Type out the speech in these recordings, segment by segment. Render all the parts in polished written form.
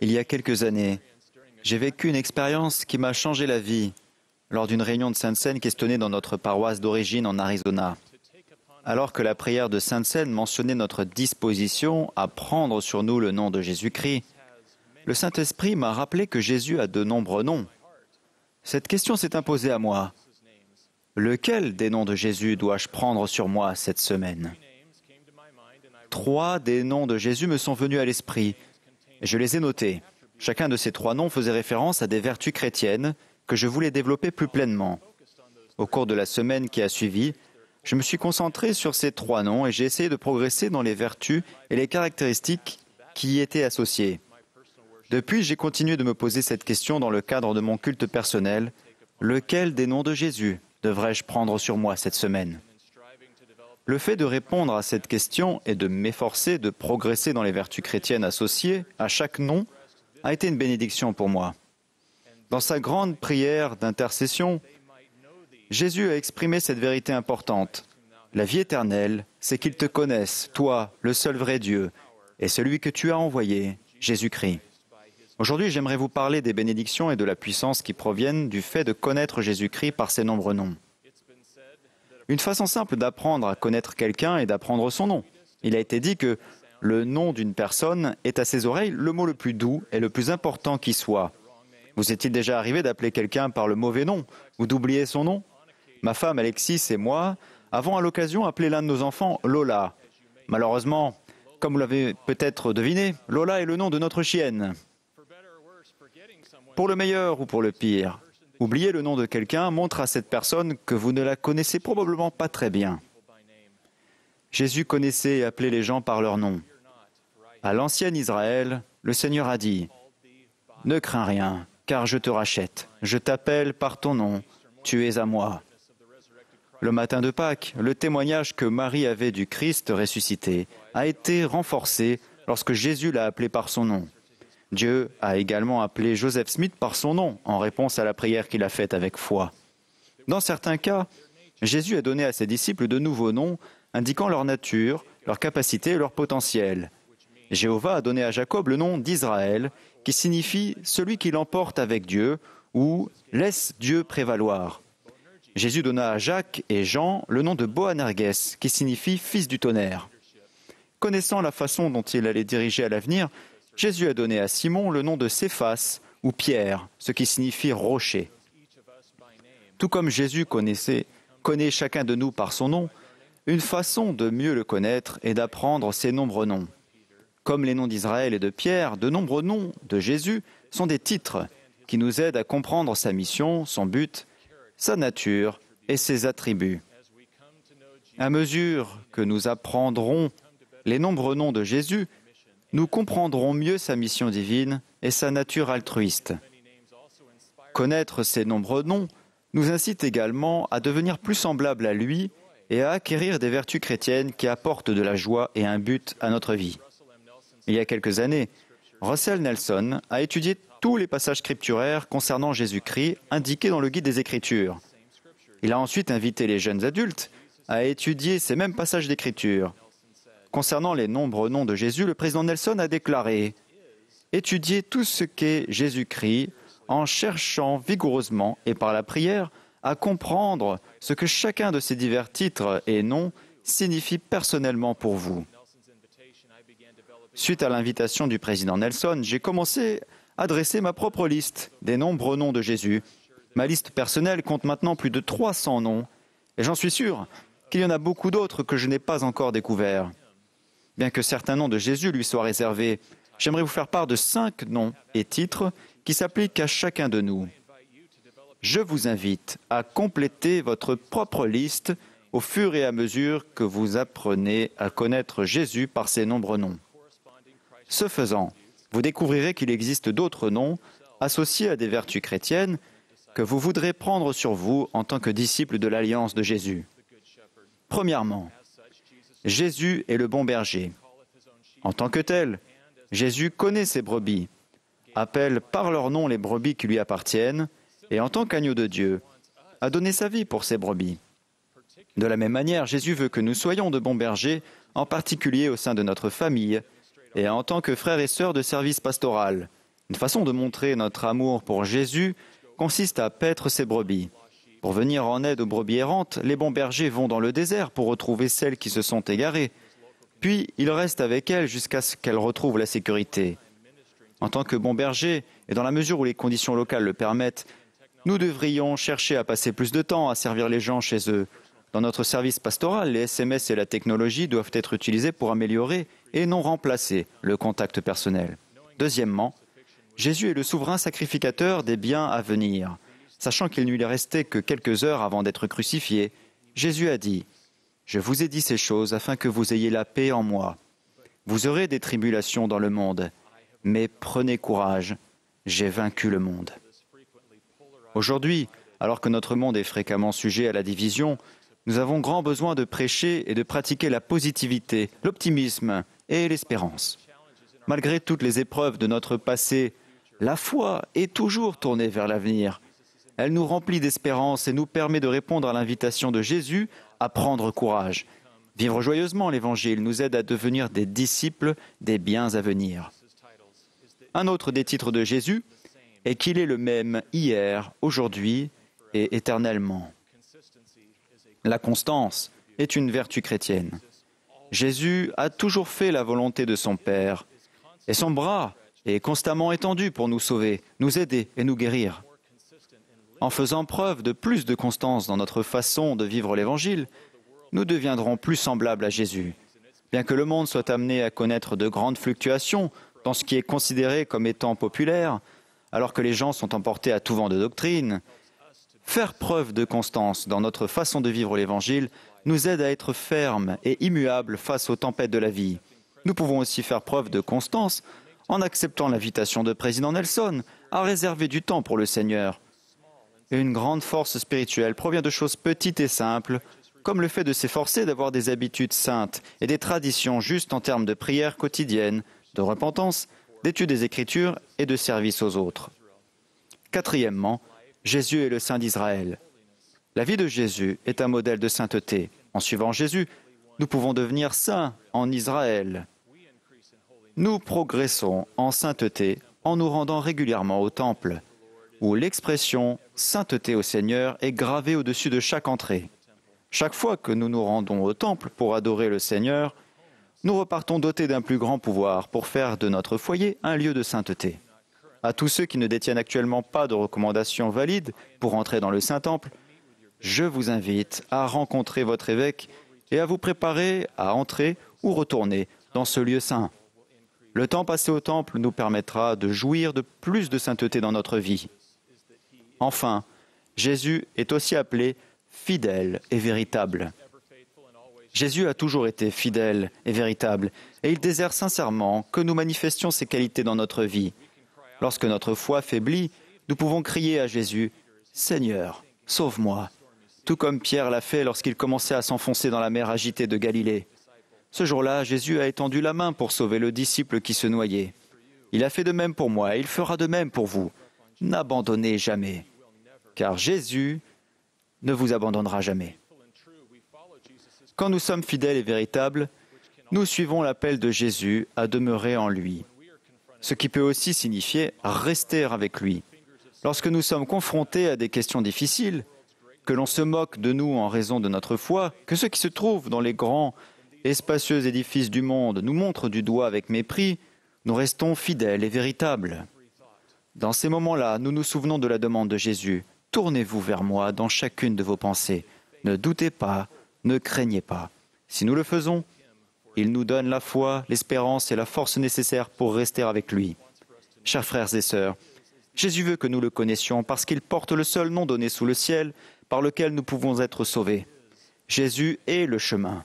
Il y a quelques années, j'ai vécu une expérience qui m'a changé la vie lors d'une réunion de Sainte-Seine questionnée dans notre paroisse d'origine en Arizona. Alors que la prière de Sainte-Seine mentionnait notre disposition à prendre sur nous le nom de Jésus-Christ, le Saint-Esprit m'a rappelé que Jésus a de nombreux noms. Cette question s'est imposée à moi. Lequel des noms de Jésus dois-je prendre sur moi cette semaine? 3 des noms de Jésus me sont venus à l'esprit et je les ai notés. Chacun de ces 3 noms faisait référence à des vertus chrétiennes que je voulais développer plus pleinement. Au cours de la semaine qui a suivi, je me suis concentré sur ces 3 noms et j'ai essayé de progresser dans les vertus et les caractéristiques qui y étaient associées. Depuis, j'ai continué de me poser cette question dans le cadre de mon culte personnel. Lequel des noms de Jésus devrais-je prendre sur moi cette semaine? Le fait de répondre à cette question et de m'efforcer de progresser dans les vertus chrétiennes associées à chaque nom a été une bénédiction pour moi. Dans sa grande prière d'intercession, Jésus a exprimé cette vérité importante. La vie éternelle, c'est qu'ils te connaissent, toi, le seul vrai Dieu, et celui que tu as envoyé, Jésus-Christ. Aujourd'hui, j'aimerais vous parler des bénédictions et de la puissance qui proviennent du fait de connaître Jésus-Christ par ses nombreux noms. Une façon simple d'apprendre à connaître quelqu'un est d'apprendre son nom. Il a été dit que le nom d'une personne est à ses oreilles le mot le plus doux et le plus important qui soit. Vous est-il déjà arrivé d'appeler quelqu'un par le mauvais nom ou d'oublier son nom? Ma femme Alexis et moi avons à l'occasion appelé l'un de nos enfants Lola. Malheureusement, comme vous l'avez peut-être deviné, Lola est le nom de notre chienne. Pour le meilleur ou pour le pire, oublier le nom de quelqu'un montre à cette personne que vous ne la connaissez probablement pas très bien. Jésus connaissait et appelait les gens par leur nom. À l'ancien Israël, le Seigneur a dit « Ne crains rien, car je te rachète. Je t'appelle par ton nom, tu es à moi. » Le matin de Pâques, le témoignage que Marie avait du Christ ressuscité a été renforcé lorsque Jésus l'a appelé par son nom. Dieu a également appelé Joseph Smith par son nom en réponse à la prière qu'il a faite avec foi. Dans certains cas, Jésus a donné à ses disciples de nouveaux noms indiquant leur nature, leur capacité et leur potentiel. Jéhovah a donné à Jacob le nom d'Israël, qui signifie « celui qui l'emporte avec Dieu » ou « laisse Dieu prévaloir ». Jésus donna à Jacques et Jean le nom de Boanerges, qui signifie « fils du tonnerre ». Connaissant la façon dont il allait diriger à l'avenir, Jésus a donné à Simon le nom de Céphas ou Pierre, ce qui signifie « rocher ». Tout comme Jésus connaît chacun de nous par son nom, une façon de mieux le connaître est d'apprendre ses nombreux noms. Comme les noms d'Israël et de Pierre, de nombreux noms de Jésus sont des titres qui nous aident à comprendre sa mission, son but, sa nature et ses attributs. À mesure que nous apprendrons les nombreux noms de Jésus, nous comprendrons mieux sa mission divine et sa nature altruiste. Connaître ces nombreux noms nous incite également à devenir plus semblables à lui et à acquérir des vertus chrétiennes qui apportent de la joie et un but à notre vie. Il y a quelques années, Russell Nelson a étudié tous les passages scripturaires concernant Jésus-Christ indiqués dans le guide des Écritures. Il a ensuite invité les jeunes adultes à étudier ces mêmes passages d'Écriture. Concernant les nombreux noms de Jésus, le président Nelson a déclaré « Étudiez tout ce qu'est Jésus-Christ en cherchant vigoureusement et par la prière à comprendre ce que chacun de ces divers titres et noms signifie personnellement pour vous. » Suite à l'invitation du président Nelson, j'ai commencé à dresser ma propre liste des nombreux noms de Jésus. Ma liste personnelle compte maintenant plus de 300 noms, et j'en suis sûr qu'il y en a beaucoup d'autres que je n'ai pas encore découverts. Bien que certains noms de Jésus lui soient réservés, j'aimerais vous faire part de 5 noms et titres qui s'appliquent à chacun de nous. Je vous invite à compléter votre propre liste au fur et à mesure que vous apprenez à connaître Jésus par ses nombreux noms. Ce faisant, vous découvrirez qu'il existe d'autres noms associés à des vertus chrétiennes que vous voudrez prendre sur vous en tant que disciple de l'Alliance de Jésus. Premièrement, Jésus est le bon berger. En tant que tel, Jésus connaît ses brebis, appelle par leur nom les brebis qui lui appartiennent et en tant qu'agneau de Dieu, a donné sa vie pour ses brebis. De la même manière, Jésus veut que nous soyons de bons bergers, en particulier au sein de notre famille, et en tant que frères et sœurs de service pastoral. Une façon de montrer notre amour pour Jésus consiste à paître ses brebis. Pour venir en aide aux brebis errantes, les bons bergers vont dans le désert pour retrouver celles qui se sont égarées. Puis, ils restent avec elles jusqu'à ce qu'elles retrouvent la sécurité. En tant que bons bergers, et dans la mesure où les conditions locales le permettent, nous devrions chercher à passer plus de temps à servir les gens chez eux. Dans notre service pastoral, les SMS et la technologie doivent être utilisés pour améliorer et non remplacer le contact personnel. Deuxièmement, Jésus est le souverain sacrificateur des biens à venir. Sachant qu'il ne lui restait que quelques heures avant d'être crucifié, Jésus a dit « Je vous ai dit ces choses afin que vous ayez la paix en moi. Vous aurez des tribulations dans le monde, mais prenez courage, j'ai vaincu le monde. » Aujourd'hui, alors que notre monde est fréquemment sujet à la division, nous avons grand besoin de prêcher et de pratiquer la positivité, l'optimisme et l'espérance. Malgré toutes les épreuves de notre passé, la foi est toujours tournée vers l'avenir. Elle nous remplit d'espérance et nous permet de répondre à l'invitation de Jésus à prendre courage. Vivre joyeusement l'Évangile nous aide à devenir des disciples des biens à venir. Un autre des titres de Jésus est qu'il est le même hier, aujourd'hui et éternellement. La constance est une vertu chrétienne. Jésus a toujours fait la volonté de son Père et son bras est constamment étendu pour nous sauver, nous aider et nous guérir. En faisant preuve de plus de constance dans notre façon de vivre l'Évangile, nous deviendrons plus semblables à Jésus. Bien que le monde soit amené à connaître de grandes fluctuations dans ce qui est considéré comme étant populaire, alors que les gens sont emportés à tout vent de doctrine, faire preuve de constance dans notre façon de vivre l'Évangile nous aide à être fermes et immuables face aux tempêtes de la vie. Nous pouvons aussi faire preuve de constance en acceptant l'invitation de Président Nelson à réserver du temps pour le Seigneur. Une grande force spirituelle provient de choses petites et simples, comme le fait de s'efforcer d'avoir des habitudes saintes et des traditions justes en termes de prière quotidienne, de repentance, d'étude des Écritures et de service aux autres. Quatrièmement, Jésus est le Saint d'Israël. La vie de Jésus est un modèle de sainteté. En suivant Jésus, nous pouvons devenir saints en Israël. Nous progressons en sainteté en nous rendant régulièrement au temple, où l'expression « sainteté au Seigneur » est gravée au-dessus de chaque entrée. Chaque fois que nous nous rendons au temple pour adorer le Seigneur, nous repartons dotés d'un plus grand pouvoir pour faire de notre foyer un lieu de sainteté. À tous ceux qui ne détiennent actuellement pas de recommandations valides pour entrer dans le Saint-Temple, je vous invite à rencontrer votre évêque et à vous préparer à entrer ou retourner dans ce lieu saint. Le temps passé au temple nous permettra de jouir de plus de sainteté dans notre vie. Enfin, Jésus est aussi appelé fidèle et véritable. Jésus a toujours été fidèle et véritable, et il désire sincèrement que nous manifestions ces qualités dans notre vie. Lorsque notre foi faiblit, nous pouvons crier à Jésus « Seigneur, sauve-moi », tout comme Pierre l'a fait lorsqu'il commençait à s'enfoncer dans la mer agitée de Galilée. Ce jour-là, Jésus a étendu la main pour sauver le disciple qui se noyait. Il a fait de même pour moi et il fera de même pour vous. N'abandonnez jamais, car Jésus ne vous abandonnera jamais. Quand nous sommes fidèles et véritables, nous suivons l'appel de Jésus à demeurer en lui, ce qui peut aussi signifier rester avec lui. Lorsque nous sommes confrontés à des questions difficiles, que l'on se moque de nous en raison de notre foi, que ceux qui se trouvent dans les grands et spacieux édifices du monde nous montrent du doigt avec mépris, nous restons fidèles et véritables. Dans ces moments-là, nous nous souvenons de la demande de Jésus. « Tournez-vous vers moi dans chacune de vos pensées. Ne doutez pas, ne craignez pas. » Si nous le faisons, il nous donne la foi, l'espérance et la force nécessaires pour rester avec lui. Chers frères et sœurs, Jésus veut que nous le connaissions parce qu'il porte le seul nom donné sous le ciel par lequel nous pouvons être sauvés. Jésus est le chemin,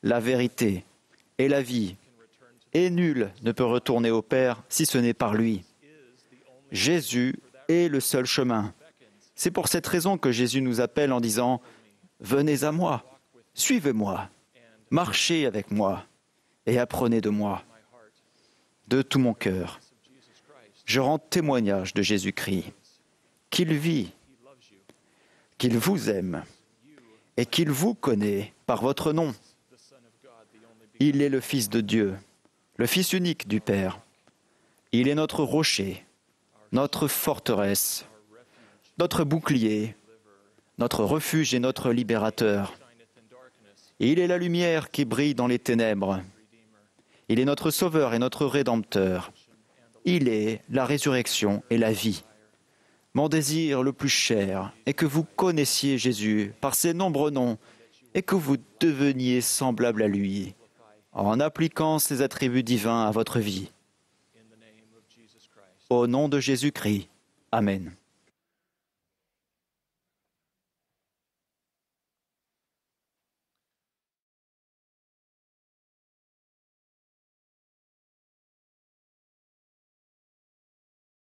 la vérité et la vie, et nul ne peut retourner au Père si ce n'est par lui. Jésus est le seul chemin. C'est pour cette raison que Jésus nous appelle en disant « Venez à moi, suivez-moi, marchez avec moi et apprenez de moi. » De tout mon cœur, je rends témoignage de Jésus-Christ, qu'il vit, qu'il vous aime et qu'il vous connaît par votre nom. Il est le Fils de Dieu, le Fils unique du Père. Il est notre rocher, notre forteresse, notre bouclier, notre refuge et notre libérateur. Il est la lumière qui brille dans les ténèbres. Il est notre Sauveur et notre Rédempteur. Il est la résurrection et la vie. Mon désir le plus cher est que vous connaissiez Jésus par ses nombreux noms et que vous deveniez semblable à lui en appliquant ses attributs divins à votre vie. Au nom de Jésus-Christ. Amen.